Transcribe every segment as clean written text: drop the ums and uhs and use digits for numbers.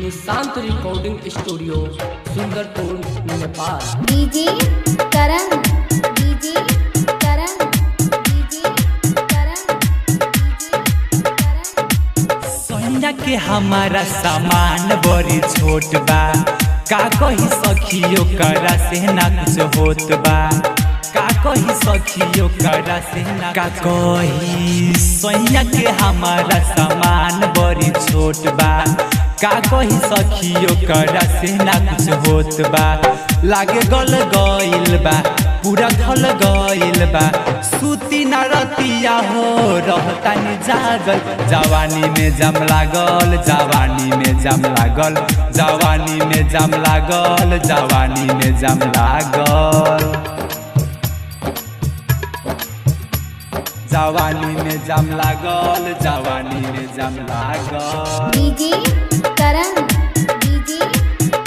Nishant recording studio Sundarpur Nepal. DJ Karan DJ Karan DJ Karan Sonia के हमारा सामान बड़ी छोट बा, का कही सखियो करा से ना कुछ होत बा, का कही सखियो करा से ना का कही। सोनिया के हमारा सामान बड़ी छोट बा, का कही सखियो करा से ना कुछ होत बा। लागे गल गइल बा, पूरा थल गइल बा, सूती न रतिया हो रहतानी जागल। जवानी में जम लागल, जवानी में जम लागल, जवानी में जम लागल, जवानी में जम लागल, जवानी में जम लागल, जवानी में जम लागल। DJ Karan DJ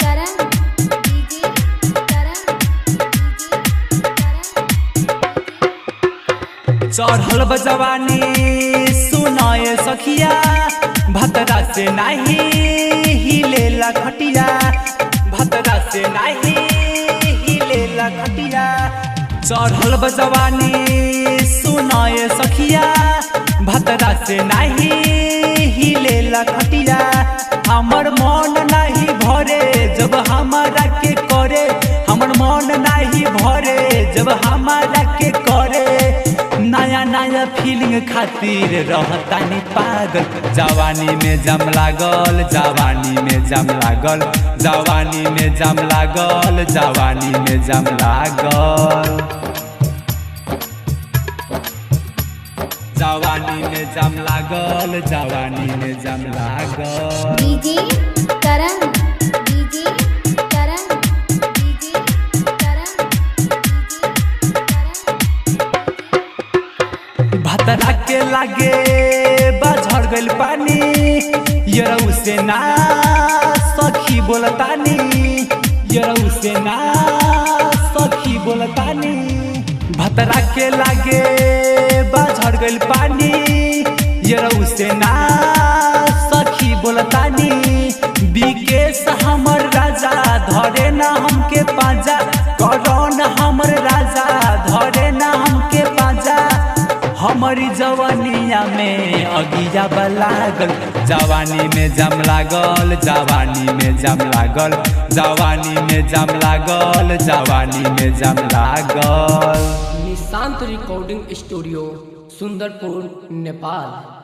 Karan DJ करण चढ़ल बा जवानी सुनाए सखिया, भतरा से नाही हिलेला खटिया, भतरा से नाही हिलेला खटिया। चढ़ल बा जवानी सुनाए सखिया, भतरा से नाही हिलेला खटिया। हमर मन नहीं भरे जब हमारा के करे, हमर मन नहीं भरे जब हमारा के करे। नया नया फीलिंग खातिर रहतानी पागल। जवानी में जम लागल, जवानी में जम लागल, जवानी में जम लागल, जवानी में जम लागल, जवानी में जम लागल, जवानी में जम लागल। DJ Karan DJ Karan DJ करण भतरा के लागे बाझड़ गइल पानी, यरऊ से ना सखी बोलतानी, यरऊ से ना सखी बोलतानी। भतरा के लागे बाझड़ गइल पानी, यरऊ से ना सखी बोलतानी। विकेश हमर राजा धरे ना हमके पाजा, करण हमर राजा धरे ना हमके पाजा। हमारी जवानिया में अगिया लागल, जवानी में जम लागल, जवानी में जम लागल, जवानी में जम लागल, जवानी में जम लागल। Nishant recording studio Sundarpur Nepal.